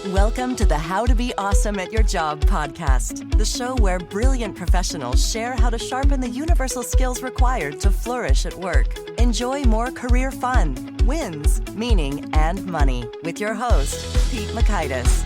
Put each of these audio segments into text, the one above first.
Welcome to the How to Be Awesome at Your Job podcast, the show where brilliant professionals share how to sharpen the universal skills required to flourish at work. Enjoy more career fun, wins, meaning, and money with your host, Pete Makaitis.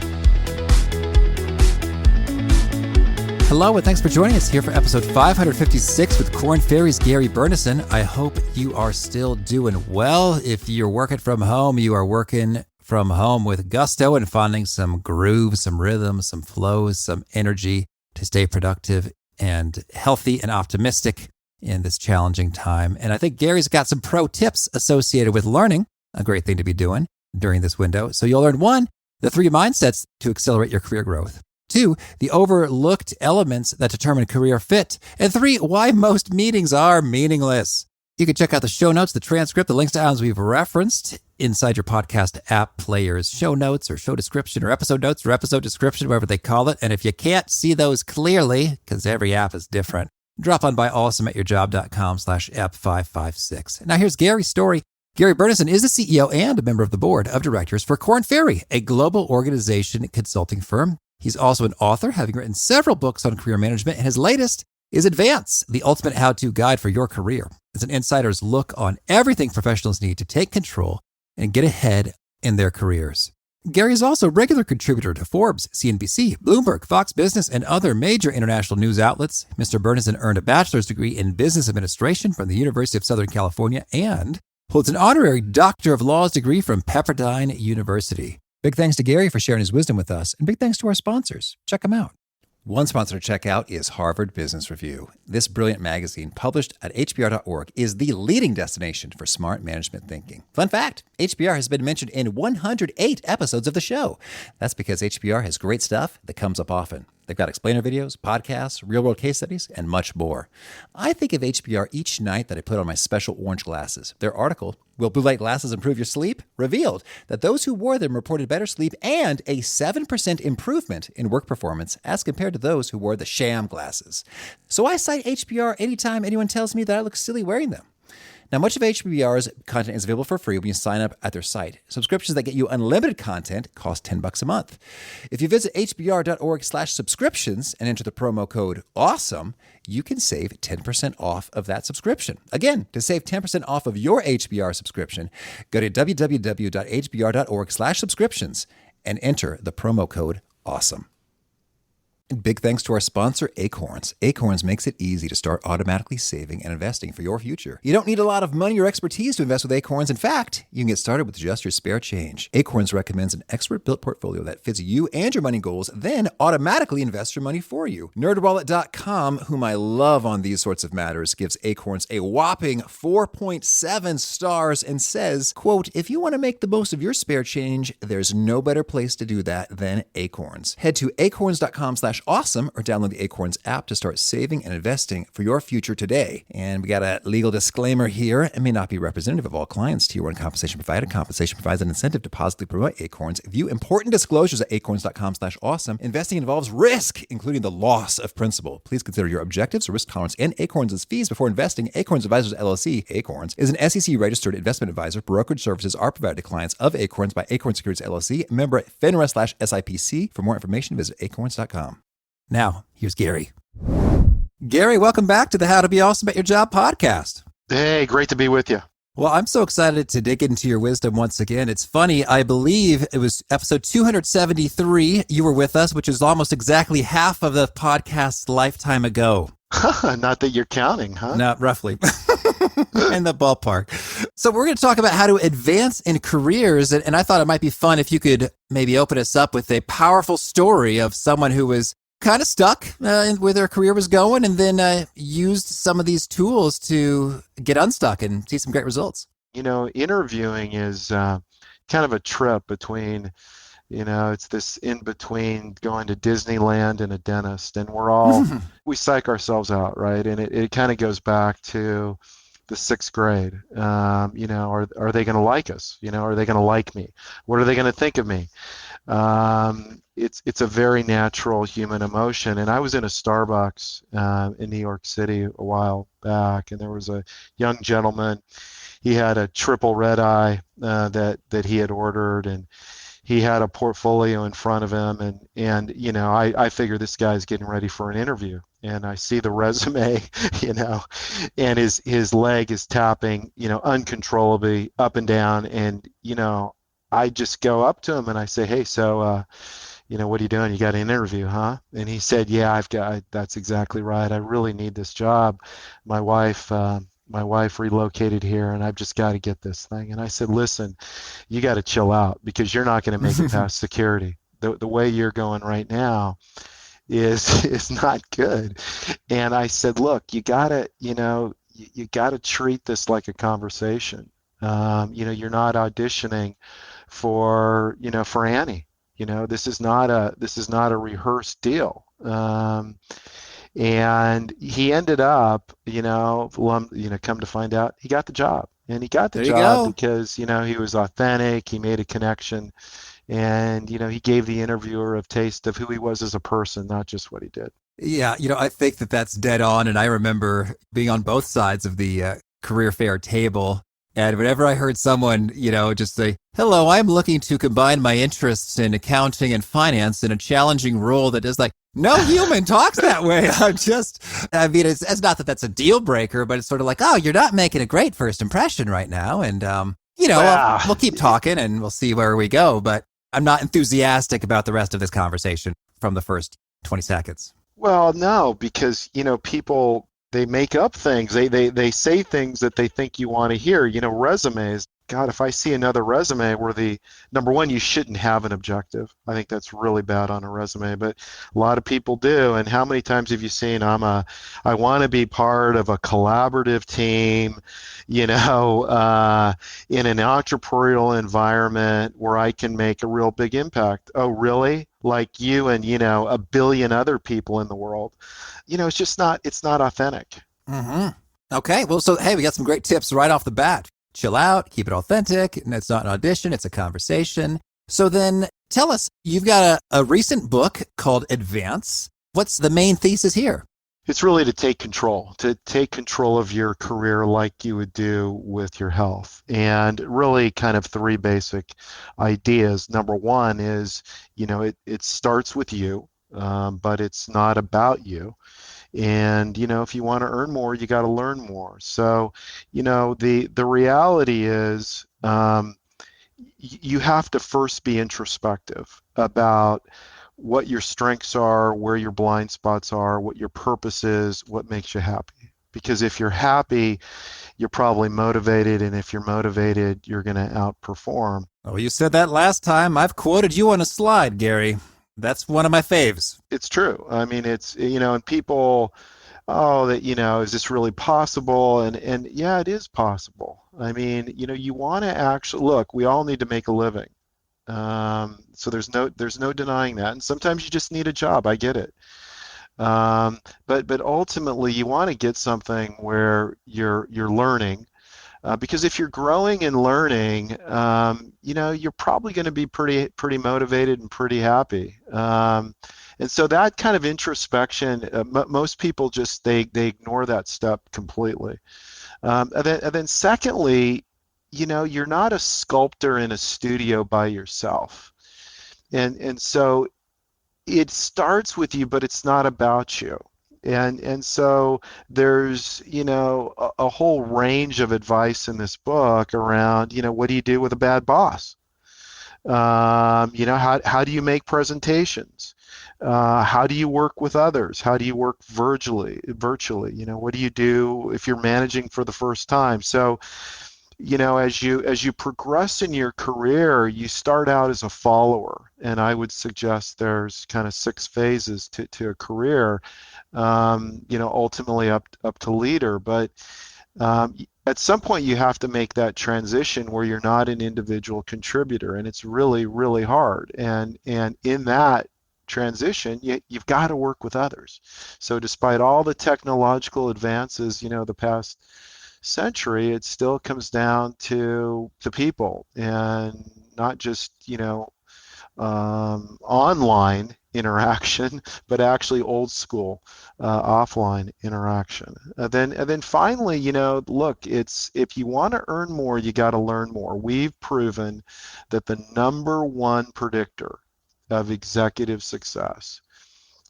Hello, and thanks for joining us here for episode 556 with Korn Ferry's Gary Burnison. I hope you are still doing well. If you're working from home, you are working from home with gusto and finding some groove, some rhythm, some flows, some energy to stay productive and healthy and optimistic in this challenging time. And I think Gary's got some pro tips associated with learning, a great thing to be doing during this window. So you'll learn 1, the 3 mindsets to accelerate your career growth. 2, the overlooked elements that determine career fit. And 3, why most meetings are meaningless. You can check out the show notes, the transcript, the links to items we've referenced inside your podcast app players, show notes or show description or episode notes or episode description, whatever they call it. And if you can't see those clearly, because every app is different, drop on by awesomeatyourjob.com/app556. Now here's Gary's story. Gary Burnison is the CEO and a member of the board of directors for Korn Ferry, a global organization consulting firm. He's also an author, having written several books on career management, and his latest is Advance, the ultimate how-to guide for your career. It's an insider's look on everything professionals need to take control and get ahead in their careers. Gary is also a regular contributor to Forbes, CNBC, Bloomberg, Fox Business, and other major international news outlets. Mr. Burnison earned a bachelor's degree in business administration from the University of Southern California and holds an honorary Doctor of Laws degree from Pepperdine University. Big thanks to Gary for sharing his wisdom with us, and big thanks to our sponsors. Check them out. One sponsor to check out is Harvard Business Review. This brilliant magazine, published at hbr.org, is the leading destination for smart management thinking. Fun fact, HBR has been mentioned in 108 episodes of the show. That's because HBR has great stuff that comes up often. They've got explainer videos, podcasts, real-world case studies, and much more. I think of HBR each night that I put on my special orange glasses. Their article, Will Blue Light Glasses Improve Your Sleep?, revealed that those who wore them reported better sleep and a 7% improvement in work performance as compared to those who wore the sham glasses. So I cite HBR anytime anyone tells me that I look silly wearing them. Now, much of HBR's content is available for free when you sign up at their site. Subscriptions that get you unlimited content cost $10 a month. If you visit hbr.org/subscriptions and enter the promo code AWESOME, you can save 10% off of that subscription. Again, to save 10% off of your HBR subscription, go to www.hbr.org/subscriptions and enter the promo code AWESOME. And big thanks to our sponsor, Acorns. Acorns makes it easy to start automatically saving and investing for your future. You don't need a lot of money or expertise to invest with Acorns. In fact, you can get started with just your spare change. Acorns recommends an expert-built portfolio that fits you and your money goals, then automatically invests your money for you. NerdWallet.com, whom I love on these sorts of matters, gives Acorns a whopping 4.7 stars and says, quote, if you want to make the most of your spare change, there's no better place to do that than Acorns. Head to acorns.com/awesome or download the Acorns app to start saving and investing for your future today. And we got a legal disclaimer here. It may not be representative of all clients. Tier 1 compensation provided. Compensation provides an incentive to positively promote Acorns. View important disclosures at acorns.com/awesome. Investing involves risk, including the loss of principal. Please consider your objectives, risk tolerance, and Acorns' fees before investing. Acorns Advisors LLC, Acorns, is an SEC-registered investment advisor. Brokerage services are provided to clients of Acorns by Acorns Securities LLC, member at FINRA/SIPC. For more information, visit acorns.com. Now, here's Gary. Gary, welcome back to the How to Be Awesome at Your Job podcast. Hey, great to be with you. Well, I'm so excited to dig into your wisdom once again. It's funny, I believe it was episode 273 you were with us, which is almost exactly half of the podcast's lifetime ago. Not that you're counting, huh? Not roughly. In the ballpark. So we're going to talk about how to advance in careers. And I thought it might be fun if you could maybe open us up with a powerful story of someone who was kind of stuck where their career was going and then used some of these tools to get unstuck and see some great results. You know, interviewing is kind of a trip between, it's this in between going to Disneyland and a dentist, and we're all, we psych ourselves out, right? And it kind of goes back to the 6th grade. Are they going to like us? Are they going to like me? What are they going to think of me? It's a very natural human emotion. And I was in a Starbucks in New York City a while back, and there was a young gentleman. He had a triple red eye that he had ordered, and he had a portfolio in front of him, and I figure this guy's getting ready for an interview, and I see the resume, and his leg is tapping, uncontrollably up and down, and I just go up to him and I say, hey, so what are you doing? You got an interview, huh? And he said, yeah, that's exactly right. I really need this job. My wife relocated here, and I've just got to get this thing. And I said, listen, you got to chill out, because you're not going to make it past security. The way you're going right now is not good. And I said, look, you gotta treat this like a conversation. You're not auditioning for Annie. This is not a rehearsed deal. And he ended up, come to find out, he got the job. And he got the job because, he was authentic, he made a connection, and, he gave the interviewer a taste of who he was as a person, not just what he did. Yeah, I think that that's dead on. And I remember being on both sides of the career fair table. And whenever I heard someone, just say, hello, I'm looking to combine my interests in accounting and finance in a challenging role that is like, no human talks that way. It's not that that's a deal breaker, but it's sort of like, oh, you're not making a great first impression right now. And, we'll keep talking and we'll see where we go. But I'm not enthusiastic about the rest of this conversation from the first 20 seconds. Well, no, because, people, they make up things. They say things that they think you want to hear. Resumes. God, if I see another resume where number one, you shouldn't have an objective. I think that's really bad on a resume, but a lot of people do. And how many times have you seen, I want to be part of a collaborative team, in an entrepreneurial environment where I can make a real big impact. Oh, really? Like you and, a billion other people in the world. It's not authentic. Mm-hmm. Okay. Well, so, hey, we got some great tips right off the bat. Chill out, keep it authentic, and it's not an audition, it's a conversation. So then tell us, you've got a recent book called Advance. What's the main thesis here? It's really to take control of your career like you would do with your health. And really kind of three basic ideas. Number one is, it starts with you, but it's not about you. And, if you want to earn more, you got to learn more. So, the reality is you have to first be introspective about what your strengths are, where your blind spots are, what your purpose is, what makes you happy. Because if you're happy, you're probably motivated. And if you're motivated, you're going to outperform. Oh, you said that last time. I've quoted you on a slide, Gary. That's one of my faves. It's true. I mean, it's, and people, is this really possible? And yeah, it is possible. I mean, you want to actually, look, we all need to make a living. So there's no denying that. And sometimes you just need a job. I get it. But ultimately you want to get something where you're learning. Because if you're growing and learning, you're probably going to be pretty motivated and pretty happy. And so that kind of introspection, most people just they ignore that step completely. And then secondly, you're not a sculptor in a studio by yourself, and so it starts with you, but it's not about you. And so there's, a whole range of advice in this book around, what do you do with a bad boss? How do you make presentations? How do you work with others? How do you work virtually? What do you do if you're managing for the first time? So, as you progress in your career, you start out as a follower, and I would suggest there's kind of 6 phases to a career, ultimately up to leader. But at some point, you have to make that transition where you're not an individual contributor, and it's really, really hard. And in that transition, you've got to work with others. So despite all the technological advances, the past century, it still comes down to the people, and not just online interaction, but actually old school offline interaction. And then finally, look, it's if you want to earn more, you got to learn more. We've proven that the number one predictor of executive success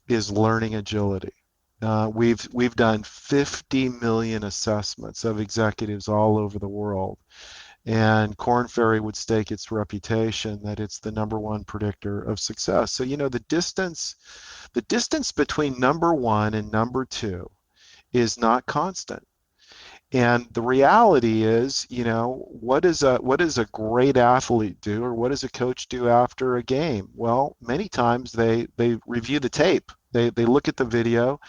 is learning agility. We've done 50 million assessments of executives all over the world, and Korn Ferry would stake its reputation that it's the number one predictor of success. So the distance between number one and number two is not constant. And the reality is, what does a great athlete do, or what does a coach do after a game? Well, many times they review the tape. They look at the video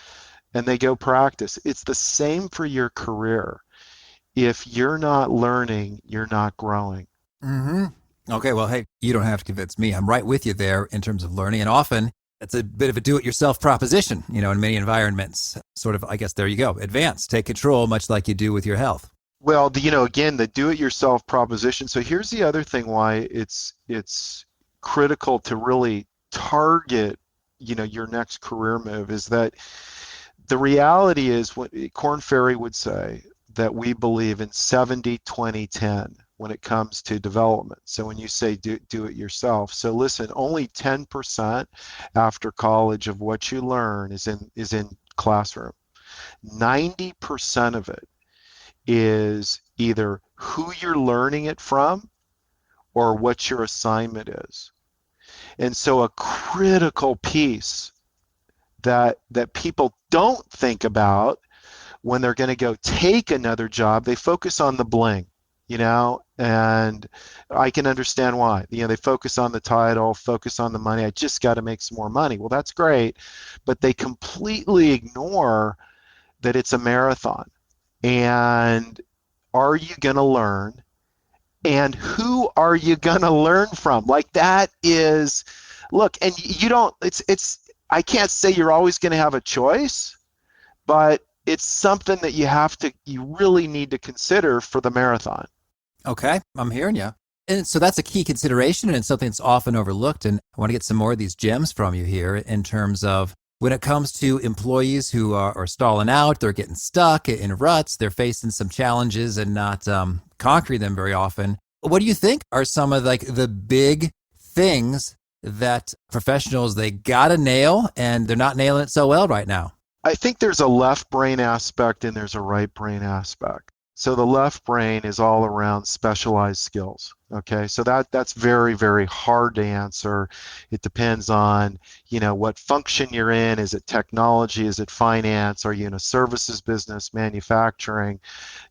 and they go practice. It's the same for your career. If you're not learning, you're not growing. Mm-hmm. Okay, well, hey, you don't have to convince me. I'm right with you there in terms of learning. And often it's a bit of a do-it-yourself proposition, in many environments. Sort of, I guess, there you go. Advance, take control, much like you do with your health. Well, again, the do-it-yourself proposition. So here's the other thing why it's critical to really target, your next career move, is that the reality is what Korn Ferry would say, that we believe in 70-20-10 when it comes to development. So when you say do it yourself, so listen, only 10% after college of what you learn is in classroom. 90% of it is either who you're learning it from or what your assignment is. And so a critical piece that people don't think about when they're going to go take another job, they focus on the bling, and I can understand why. They focus on the title, focus on the money. I just got to make some more money. Well, that's great, but they completely ignore that it's a marathon. And are you going to learn? And who are you going to learn from? Like, that is, look, and you don't, I can't say you're always going to have a choice, but it's something that you really need to consider for the marathon. Okay, I'm hearing you. And so that's a key consideration, and it's something that's often overlooked. And I want to get some more of these gems from you here in terms of when it comes to employees who are stalling out, they're getting stuck in ruts, they're facing some challenges and not conquering them very often. What do you think are some of the big things that professionals, they got to nail and they're not nailing it so well right now? I think there's a left brain aspect and there's a right brain aspect. So the left brain is all around specialized skills. Okay, so that's very, very hard to answer. It depends on, what function you're in. Is it technology? Is it finance? Are you in a services business, manufacturing?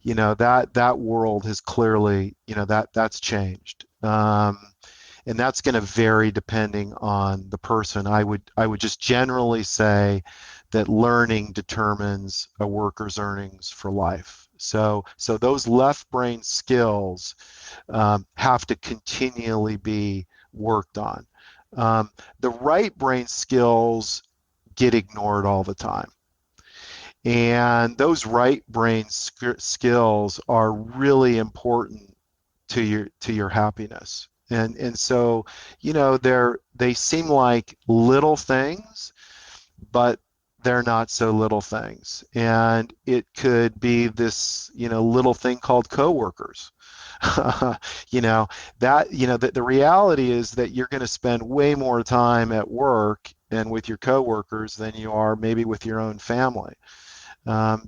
That world has clearly, that's changed. And that's going to vary depending on the person. I would just generally say that learning determines a worker's earnings for life. So those left brain skills have to continually be worked on. The right brain skills get ignored all the time. And those right brain skills are really important to your happiness. And so, they seem like little things, but they're not so little things. And it could be this, little thing called coworkers. The reality is that you're going to spend way more time at work and with your coworkers than you are maybe with your own family. Are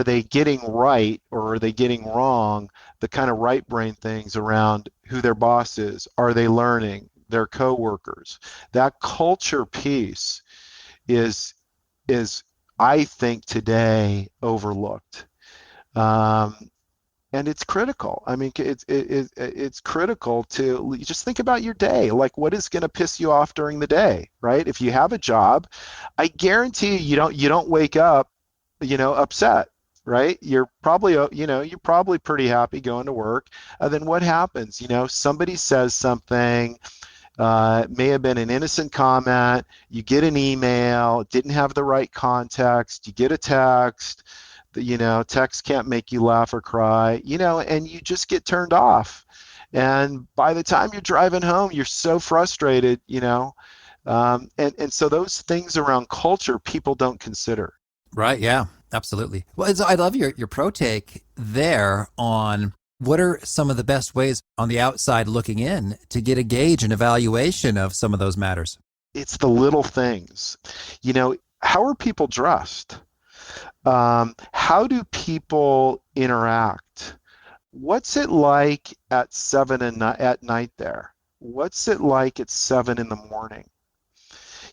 they getting right or are they getting wrong the kind of right brain things around who their boss is? Are they learning? Their coworkers? That culture piece is I think today overlooked, and it's critical. I mean, it's critical to just think about your day. Like, what is going to piss you off during the day, right? If you have a job, I guarantee you don't wake up, upset, right? You're probably pretty happy going to work. Then what happens? Somebody says something. It may have been an innocent comment. You get an email, it didn't have the right context. You get a text. Text can't make you laugh or cry. And you just get turned off. And by the time you're driving home, you're so frustrated. And so those things around culture, people don't consider. Right. Yeah, absolutely. Well, I love your pro take there on what are some of the best ways on the outside looking in to get a gauge and evaluation of some of those matters. It's the little things. How are people dressed? How do people interact? What's it like at 7 at night there? What's it like at 7 in the morning?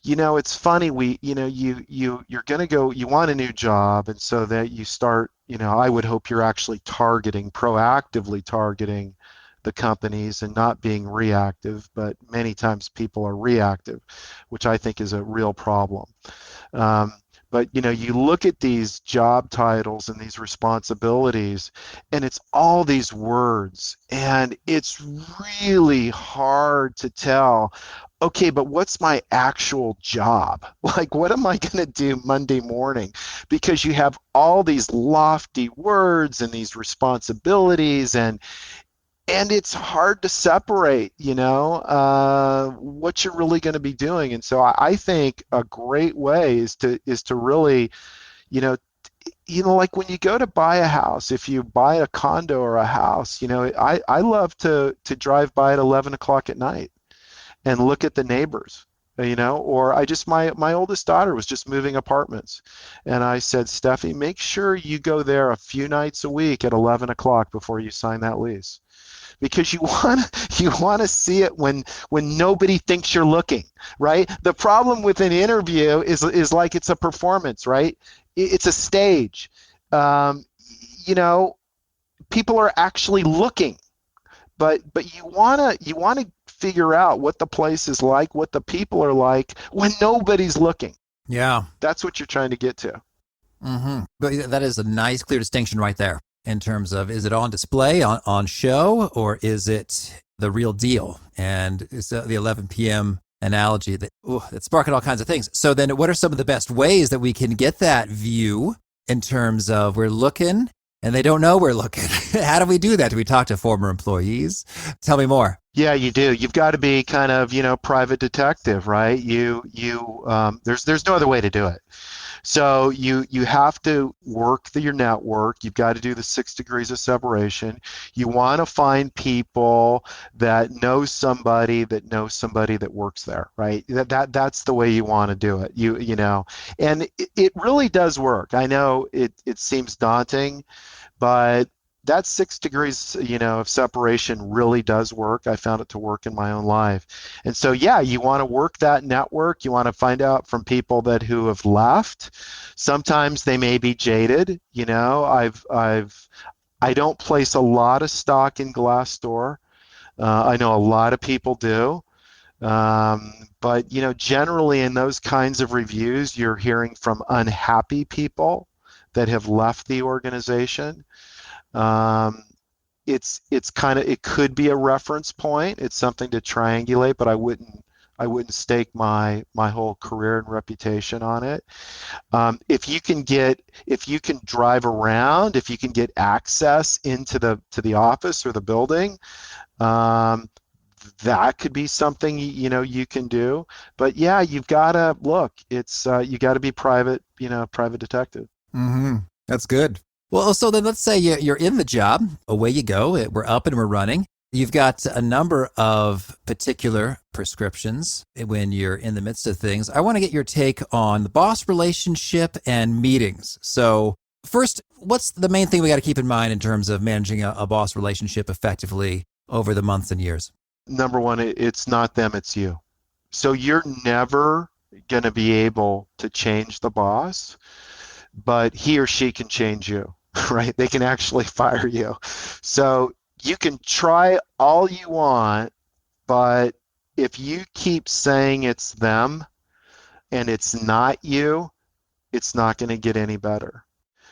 It's funny, you're going to go, you want a new job, and so that you start, I would hope you're actually proactively targeting the companies and not being reactive, but many times people are reactive, which I think is a real problem. But you look at these job titles and these responsibilities, and it's all these words, and it's really hard to tell, okay, but what's my actual job? Like, what am I going to do Monday morning? Because you have all these lofty words and these responsibilities, and it's hard to separate, what you're really going to be doing. And so I think a great way is to really, like when you go to buy a house, if you buy a condo or a house, I love to drive by at 11 o'clock at night and look at the neighbors. Or my oldest daughter was just moving apartments, and I said, Steffi, make sure you go there a few nights a week at 11 o'clock before you sign that lease. Because you want to see it when nobody thinks you're looking, right? The problem with an interview is like it's a performance, right? It's a stage. People are actually looking, but you wanna figure out what the place is like, what the people are like when nobody's looking. Yeah, that's what you're trying to get to. Mm-hmm. But that is a nice, clear distinction right there. In terms of, is it on display, on show, or is it the real deal? And it's the 11 p.m. analogy that's sparking all kinds of things. So then what are some of the best ways that we can get that view in terms of we're looking and they don't know we're looking? How do we do that? Do we talk to former employees? Tell me more. Yeah, you do. You've got to be kind of, private detective, right? There's no other way to do it. So you have to work your network. You've got to do the 6 degrees of separation. You want to find people that know somebody that works there, right? That's the way you want to do it. And it really does work. I know it seems daunting, but that 6 degrees, of separation really does work. I found it to work in my own life. And so, yeah, you want to work that network. You want to find out from people who have left. Sometimes they may be jaded. I don't place a lot of stock in Glassdoor. I know a lot of people do. But, generally in those kinds of reviews, you're hearing from unhappy people that have left the organization. It could be a reference point. It's something to triangulate, but I wouldn't stake my whole career and reputation on it. If you can drive around, if you can get access into the office or the building, that could be something you can do. But yeah, you've got to look. It's you got to be private detective. Mm-hmm. That's good. Well, so then let's say you're in the job, away you go, we're up and we're running. You've got a number of particular prescriptions when you're in the midst of things. I want to get your take on the boss relationship and meetings. So first, what's the main thing we got to keep in mind in terms of managing a boss relationship effectively over the months and years? Number one, it's not them, it's you. So you're never going to be able to change the boss, but he or she can change you. Right? They can actually fire you. So you can try all you want, but if you keep saying it's them and it's not you, it's not going to get any better.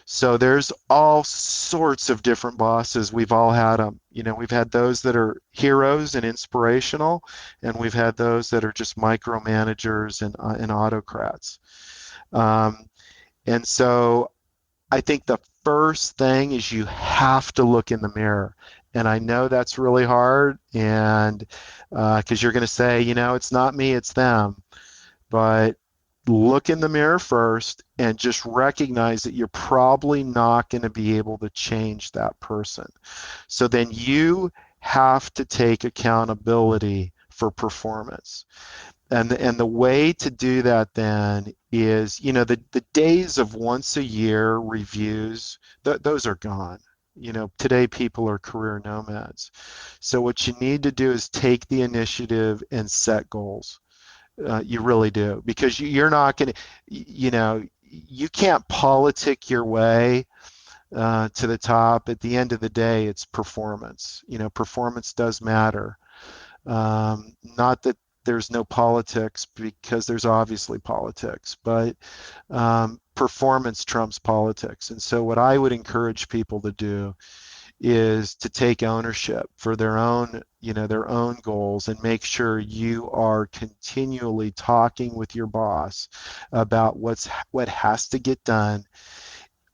So there's all sorts of different bosses. We've all had them. We've had those that are heroes and inspirational, and we've had those that are just micromanagers and autocrats. And so I think the first thing is you have to look in the mirror. And I know that's really hard, and because you're going to say, it's not me, it's them. but look in the mirror first and just recognize that you're probably not going to be able to change that person. So then you have to take accountability for performance. And the way to do that then is, the days of once a year reviews, those are gone. Today people are career nomads. So what you need to do is take the initiative and set goals. You really do, because you're not going to, you can't politic your way to the top. At the end of the day, it's performance. Performance does matter. Not that there's no politics, because there's obviously politics, but performance trumps politics. And so what I would encourage people to do is to take ownership for their own goals, and make sure you are continually talking with your boss about what has to get done.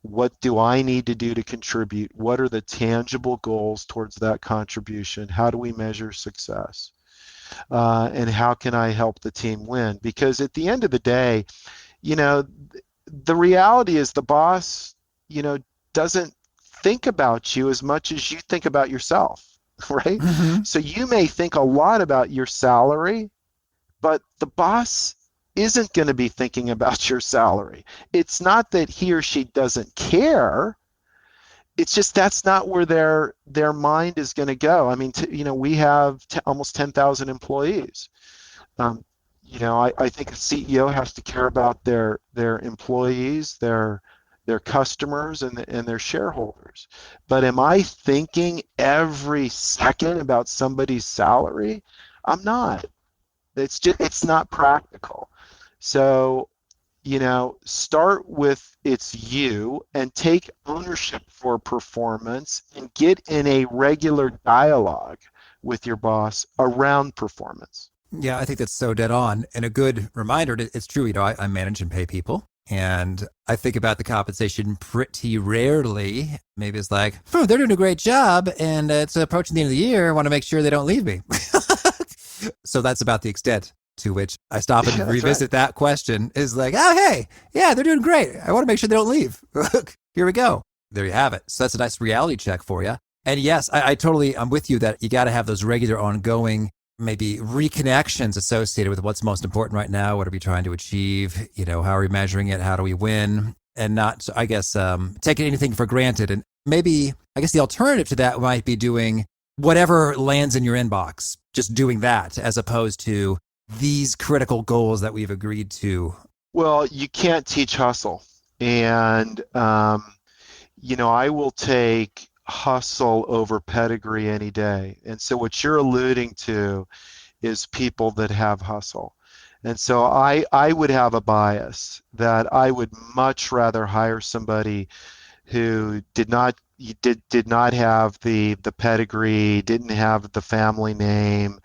What do I need to do to contribute? What are the tangible goals towards that contribution? How do we measure success? And how can I help the team win? Because at the end of the day, the reality is the boss, doesn't think about you as much as you think about yourself, right? Mm-hmm. So you may think a lot about your salary, but the boss isn't going to be thinking about your salary. It's not that he or she doesn't care. It's just that's not where their mind is going to go. I mean, we have almost 10,000 employees. I think a CEO has to care about their employees, their customers, and their shareholders. But am I thinking every second about somebody's salary? I'm not. It's not practical. So, start with it's you, and take ownership for performance, and get in a regular dialogue with your boss around performance. Yeah, I think that's so dead on. And a good reminder, it's true, I manage and pay people. And I think about the compensation pretty rarely. Maybe it's like, they're doing a great job, and it's approaching the end of the year. I want to make sure they don't leave me. So that's about the extent to which I stop and revisit that question, is like, oh, hey, yeah, they're doing great. I want to make sure they don't leave. Here we go. There you have it. So that's a nice reality check for you. And yes, I'm with you that you got to have those regular ongoing, maybe reconnections associated with what's most important right now. What are we trying to achieve? How are we measuring it? How do we win? And not, I guess, taking anything for granted. And maybe, I guess the alternative to that might be doing whatever lands in your inbox, just doing that, as opposed to these critical goals that we've agreed to. Well, you can't teach hustle. And, I will take hustle over pedigree any day. And so what you're alluding to is people that have hustle. And so I would have a bias that I would much rather hire somebody who did not have the pedigree, didn't have the family name,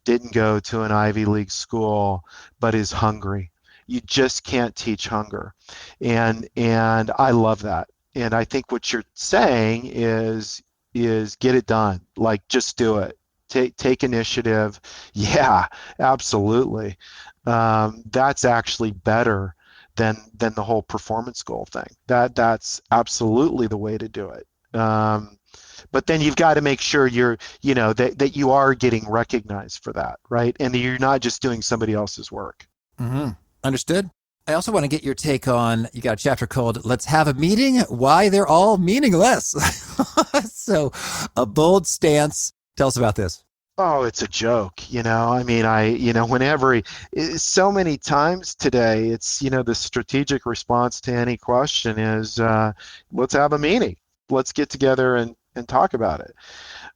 didn't go to an Ivy League school, but is hungry. You just can't teach hunger. And I love that. And I think what you're saying is get it done. Like, just do it. Take initiative. Yeah, absolutely. That's actually better than the whole performance goal thing. That's absolutely the way to do it. But then you've got to make sure that you are getting recognized for that, right? And you're not just doing somebody else's work. Mm-hmm. Understood. I also want to get your take on, you got a chapter called Let's Have a Meeting, Why They're All Meaningless. So a bold stance. Tell us about this. Oh, it's a joke, I mean, whenever, so many times today, it's, the strategic response to any question is, let's have a meeting. Let's get together and talk about it.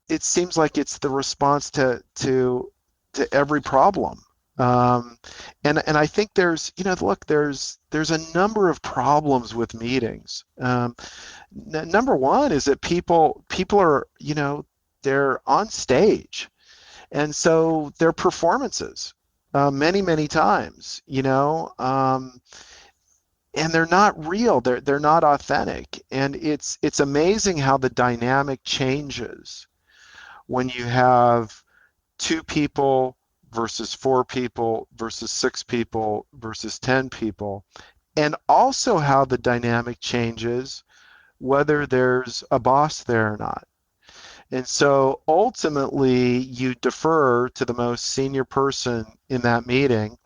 It seems like it's the response to every problem. And I think there's a number of problems with meetings. Number one is that people are, they're on stage. And so their performances, many times, and they're not real. They're not authentic. And it's amazing how the dynamic changes when you have two people versus 4 people versus 6 people versus 10 people, and also how the dynamic changes whether there's a boss there or not. And so ultimately, you defer to the most senior person in that meeting.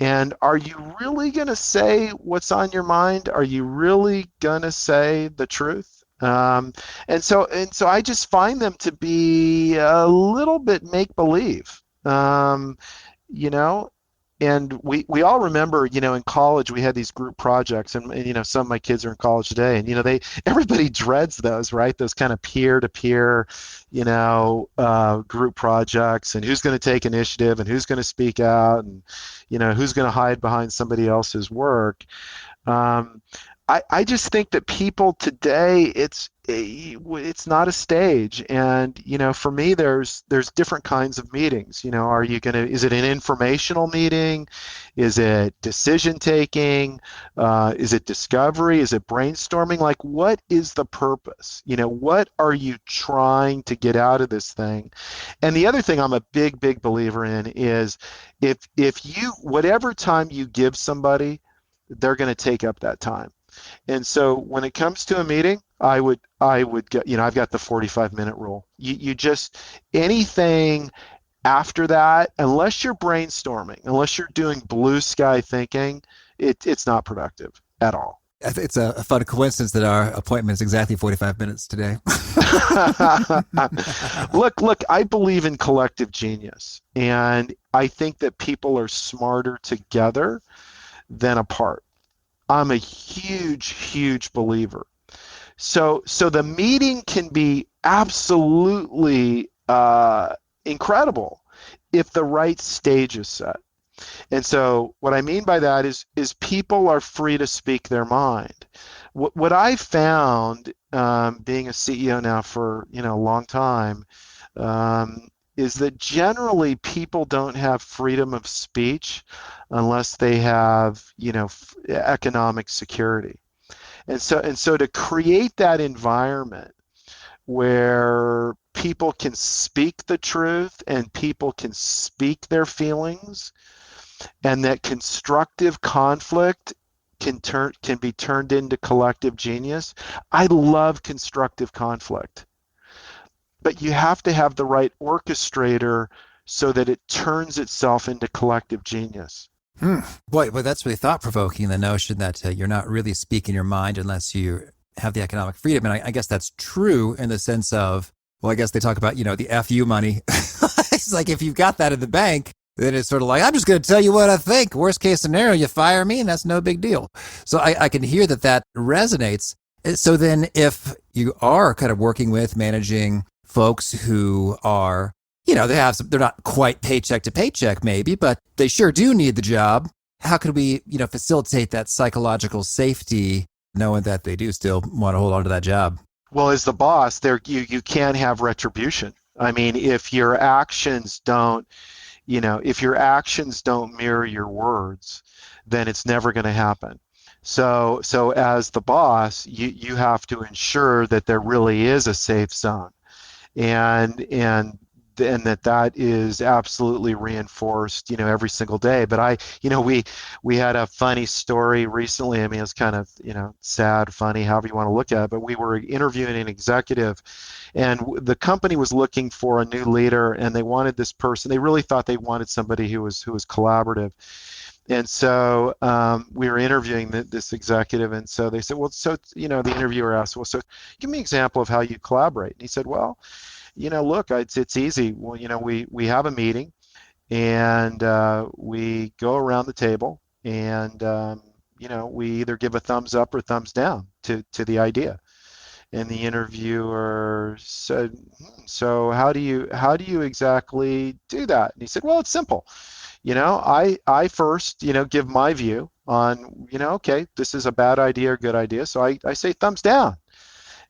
And are you really going to say what's on your mind? Are you really going to say the truth? And so I just find them to be a little bit make believe, you know. And we all remember, in college we had these group projects, and some of my kids are in college today, and everybody dreads those, right? Those kind of peer-to-peer, group projects, and who's going to take initiative, and who's going to speak out, and who's going to hide behind somebody else's work. I just think that people today, it's not a stage, and for me, there's different kinds of meetings. Is it an informational meeting? Is it decision taking? Is it discovery? Is it brainstorming? Like, what is the purpose? What are you trying to get out of this thing? And the other thing I'm a big believer in is if you, whatever time you give somebody, they're going to take up that time. And so when it comes to a meeting, I would get, I've got the 45-minute rule. You just, anything after that, unless you're brainstorming, unless you're doing blue sky thinking, it's not productive at all. It's a fun coincidence that our appointment is exactly 45 minutes today. Look, I believe in collective genius, and I think that people are smarter together than apart. I'm a huge believer. So the meeting can be absolutely incredible if the right stage is set. And so what I mean by that is people are free to speak their mind. What I found, being a CEO now for a long time, is that generally people don't have freedom of speech unless they have, economic security. And so to create that environment where people can speak the truth and people can speak their feelings, and that constructive conflict can be turned into collective genius. I love constructive conflict. But you have to have the right orchestrator so that it turns itself into collective genius. Boy, that's really thought-provoking, the notion that you're not really speaking your mind unless you have the economic freedom. And I guess that's true in the sense of, I guess they talk about, the FU money. It's like if you've got that in the bank, then it's sort of like, I'm just going to tell you what I think. Worst case scenario, you fire me, and that's no big deal. So I can hear that resonates. So then if you are kind of working with, managing folks who are, they're not quite paycheck to paycheck maybe, but they sure do need the job. How could we, facilitate that psychological safety, knowing that they do still want to hold on to that job? Well, as the boss, you can't have retribution. I mean, if your actions don't mirror your words, then it's never going to happen. So as the boss, you have to ensure that there really is a safe zone. And that is absolutely reinforced, every single day. But we had a funny story recently. I mean, it's kind of, sad, funny, however you want to look at it. But we were interviewing an executive, and the company was looking for a new leader, and they wanted this person. They really thought they wanted somebody who was collaborative. And so we were interviewing this executive, and so they said, the interviewer asked, so give me an example of how you collaborate. And he said, look, it's easy. Well, we have a meeting, and we go around the table, and we either give a thumbs up or thumbs down to the idea. And the interviewer said, so how do you exactly do that? And he said, well, it's simple. I first, give my view on, okay, this is a bad idea or good idea. So I say thumbs down.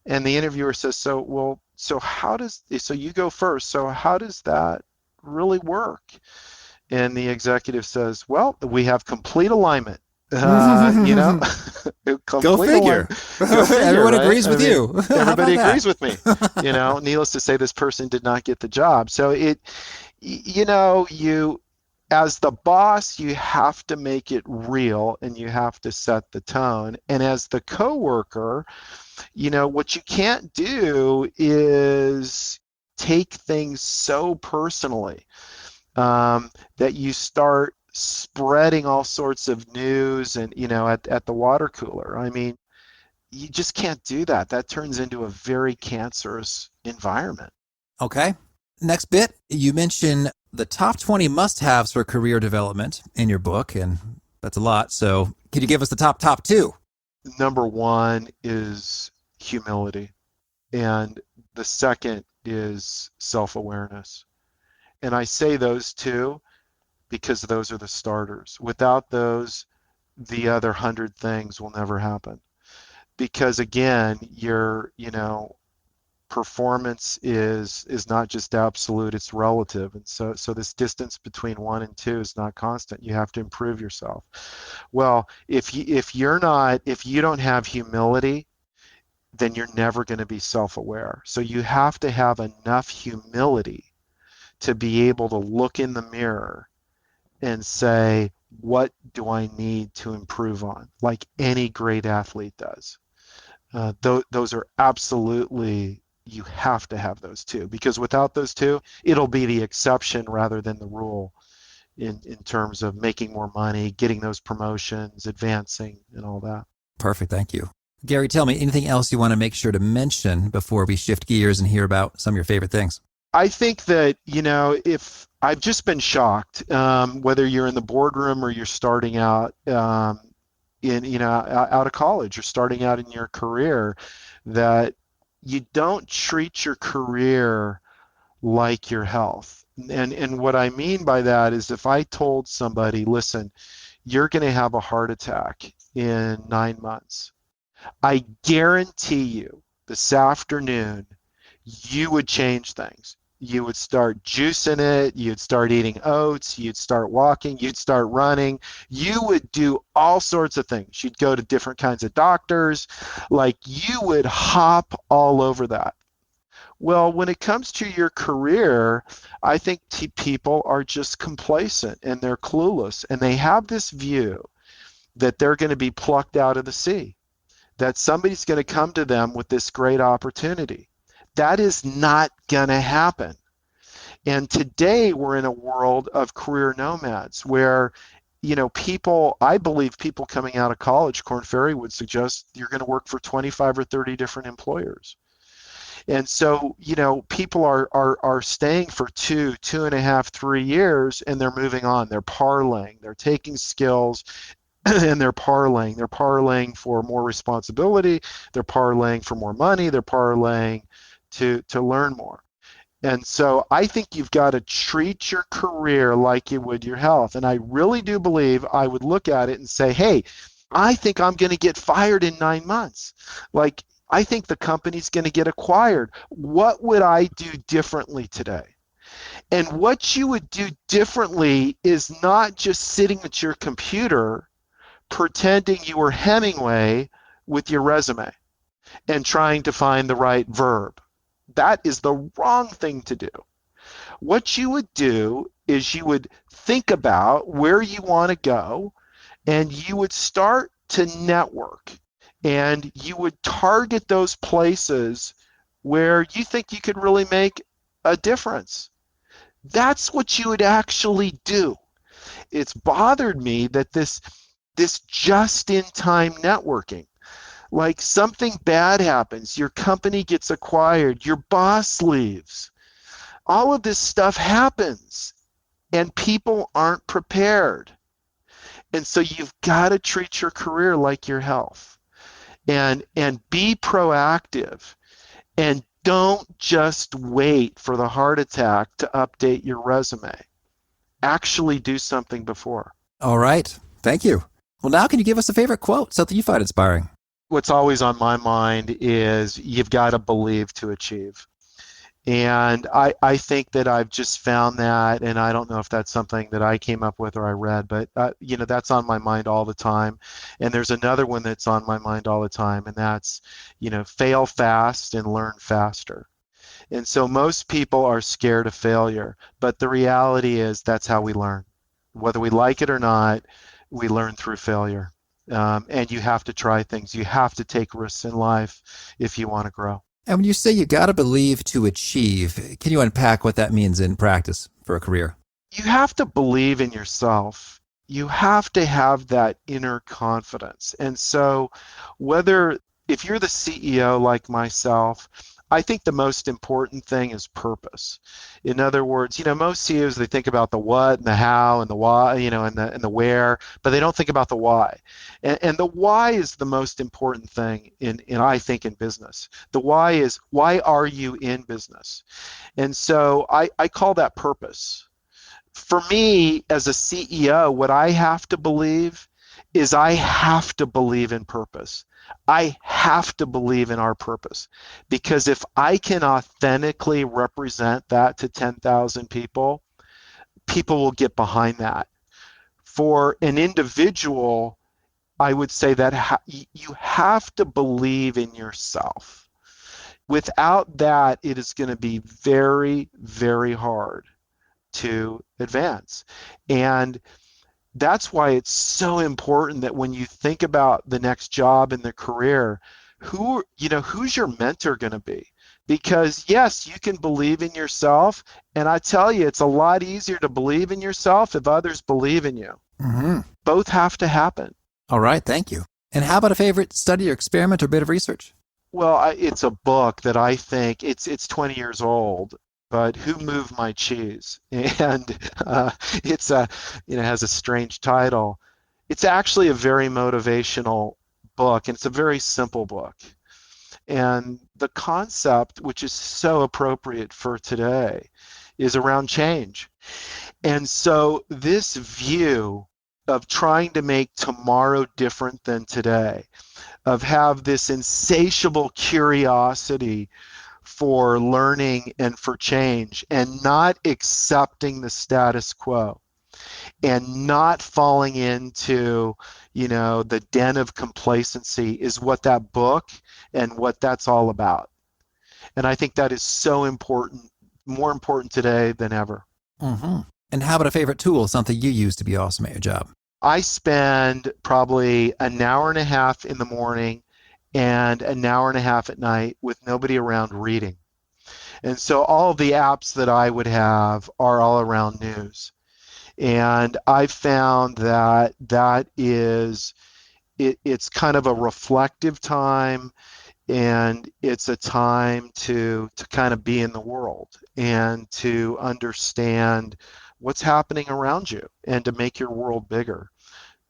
And the interviewer says, so you go first. So how does that really work? And the executive says, well, we have complete alignment. Complete Go figure. Everyone agrees with you. Everybody agrees with me. Needless to say, this person did not get the job. So you as the boss, you have to make it real and you have to set the tone. And as the coworker, what you can't do is take things so personally that you start spreading all sorts of news and, at the water cooler. I mean, you just can't do that. That turns into a very cancerous environment. Okay. Next bit, you mention the top 20 must-haves for career development in your book, and that's a lot. So can you give us the top two? Number one is humility, and the second is self-awareness. And I say those two because those are the starters. Without those, the other 100 things will never happen. Because again, performance is not just absolute, it's relative. And so this distance between 1 and 2 is not constant. You have to improve yourself. Well, if you don't have humility, then you're never going to be self-aware. So you have to have enough humility to be able to look in the mirror and say, what do I need to improve on? Like any great athlete does. Those are absolutely, you have to have those two, because without those two, it'll be the exception rather than the rule in terms of making more money, getting those promotions, advancing, and all that. Perfect. Thank you. Gary, tell me anything else you want to make sure to mention before we shift gears and hear about some of your favorite things. I think that, if I've just been shocked, whether you're in the boardroom or you're starting out out of college or starting out in your career, that you don't treat your career like your health. And what I mean by that is, if I told somebody, listen, you're going to have a heart attack in 9 months, I guarantee you this afternoon, you would change things. You would start juicing it, you'd start eating oats, you'd start walking, you'd start running, you would do all sorts of things. You'd go to different kinds of doctors, like you would hop all over that. Well, when it comes to your career, I think people are just complacent and they're clueless, and they have this view that they're going to be plucked out of the sea, that somebody's going to come to them with this great opportunity. That is not going to happen. And today we're in a world of career nomads where, I believe people coming out of college, Korn Ferry would suggest you're going to work for 25 or 30 different employers. And so, people are staying for 2.5, 3 years, and they're moving on. They're parlaying. They're taking skills and they're parlaying. They're parlaying for more responsibility. They're parlaying for more money. They're parlaying to learn more. And so I think you've got to treat your career like you would your health. And I really do believe I would look at it and say, hey, I think I'm going to get fired in 9 months. Like, I think the company's going to get acquired. What would I do differently today? And what you would do differently is not just sitting at your computer pretending you were Hemingway with your resume and trying to find the right verb. That is the wrong thing to do. What you would do is you would think about where you want to go, and you would start to network, and you would target those places where you think you could really make a difference. That's what you would actually do. It's bothered me that this just-in-time networking, like something bad happens, your company gets acquired, your boss leaves, all of this stuff happens, and people aren't prepared. And so you've got to treat your career like your health, and be proactive, and don't just wait for the heart attack to update your resume. Actually do something before. All right. Thank you. Well, now can you give us a favorite quote, something you find inspiring? What's always on my mind is you've got to believe to achieve. And I think that I've just found that, and I don't know if that's something that I came up with or I read, but that's on my mind all the time. And there's another one that's on my mind all the time, and that's, fail fast and learn faster. And so most people are scared of failure, but the reality is that's how we learn. Whether we like it or not, we learn through failure. And you have to try things. You have to take risks in life if you want to grow. And when you say you got to believe to achieve, can you unpack what that means in practice for a career? You have to believe in yourself. You have to have that inner confidence. And so if you're the CEO like myself, I think the most important thing is purpose. In other words, most CEOs, they think about the what and the how and the why, and the where, but they don't think about the why. And the why is the most important thing I think in business. The why is, why are you in business? And so I call that purpose. For me, as a CEO, what I have to believe is I have to believe in purpose. I have to believe in our purpose, because if I can authentically represent that to 10,000 people, people will get behind that. For an individual, I would say that you have to believe in yourself. Without that, it is going to be very, very hard to advance. And that's why it's so important that when you think about the next job in the career, who's your mentor going to be? Because yes, you can believe in yourself, and I tell you, it's a lot easier to believe in yourself if others believe in you. Mm-hmm. Both have to happen. All right, thank you. And how about a favorite study or experiment or bit of research? Well, it's a book that I think it's 20 years old. But Who Moved My Cheese? And it's has a strange title. It's actually a very motivational book, and it's a very simple book. And the concept, which is so appropriate for today, is around change. And so this view of trying to make tomorrow different than today, of have this insatiable curiosity for learning and for change, and not accepting the status quo, and not falling into the den of complacency, is what that book and what that's all about. And I think that is so important, more important today than ever. Mm-hmm. And how about a favorite tool, something you use to be awesome at your job? I spend probably an hour and a half in the morning and an hour and a half at night with nobody around reading. And so all of the apps that I would have are all around news. And I found that it's kind of a reflective time, and it's a time to kind of be in the world and to understand what's happening around you and to make your world bigger.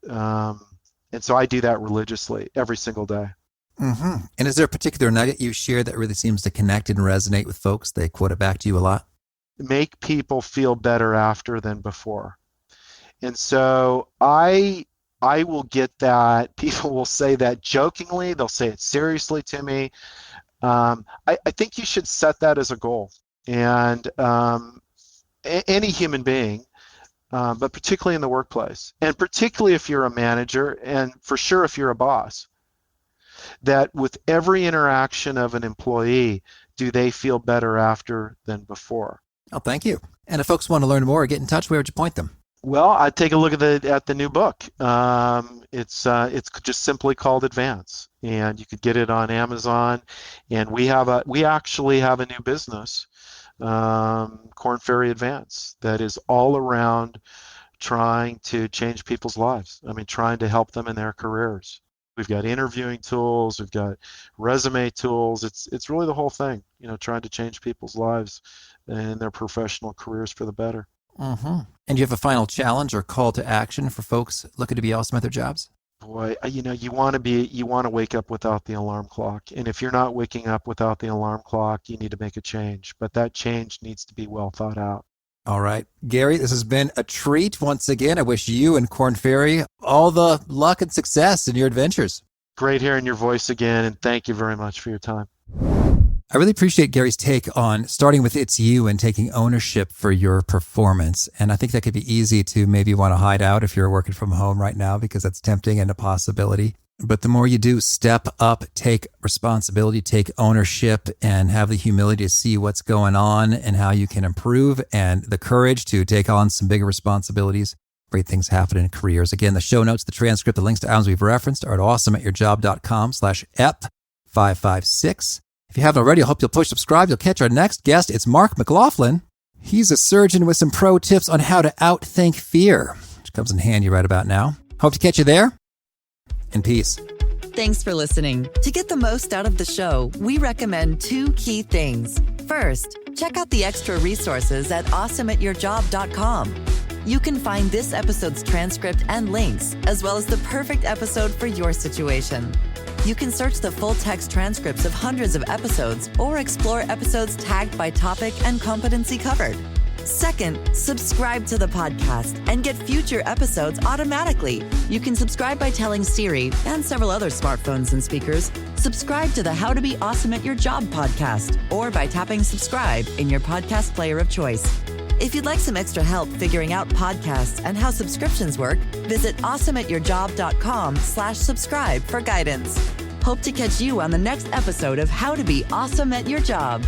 And so I do that religiously every single day. Mm-hmm. And is there a particular nugget you share that really seems to connect and resonate with folks? They quote it back to you a lot. Make people feel better after than before. And so I will get that. People will say that jokingly. They'll say it seriously to me. I think you should set that as a goal. And any human being, but particularly in the workplace, and particularly if you're a manager, and for sure if you're a boss, that with every interaction of an employee, do they feel better after than before? Oh, thank you. And if folks want to learn more or get in touch, where would you point them? Well, I'd take a look at the new book. It's just simply called Advance, and you could get it on Amazon. And we actually have a new business, Korn Ferry Advance, that is all around trying to change people's lives. I mean, trying to help them in their careers. We've got interviewing tools, we've got resume tools. It's really the whole thing, trying to change people's lives and their professional careers for the better. Mm-hmm. And do you have a final challenge or call to action for folks looking to be awesome at their jobs? Boy, you want to wake up without the alarm clock. And if you're not waking up without the alarm clock, you need to make a change. But that change needs to be well thought out. All right. Gary, this has been a treat once again. I wish you and Korn Ferry all the luck and success in your adventures. Great hearing your voice again, and thank you very much for your time. I really appreciate Gary's take on starting with it's you and taking ownership for your performance. And I think that could be easy to maybe want to hide out if you're working from home right now, because that's tempting and a possibility. But the more you do, step up, take responsibility, take ownership, and have the humility to see what's going on and how you can improve, and the courage to take on some bigger responsibilities, great things happen in careers. Again, the show notes, the transcript, the links to items we've referenced are at awesomeatyourjob.com/ep556. If you haven't already, I hope you'll push subscribe. You'll catch our next guest. It's Mark McLaughlin. He's a surgeon with some pro tips on how to outthink fear, which comes in handy right about now. Hope to catch you there. And peace. Thanks for listening. To get the most out of the show, we recommend 2 key things. First, check out the extra resources at awesomeatyourjob.com. You can find this episode's transcript and links, as well as the perfect episode for your situation. You can search the full-text transcripts of hundreds of episodes or explore episodes tagged by topic and competency covered. Second, subscribe to the podcast and get future episodes automatically. You can subscribe by telling Siri and several other smartphones and speakers, subscribe to the How to Be Awesome at Your Job podcast, or by tapping subscribe in your podcast player of choice. If you'd like some extra help figuring out podcasts and how subscriptions work, visit awesomeatyourjob.com/subscribe for guidance. Hope to catch you on the next episode of How to Be Awesome at Your Job.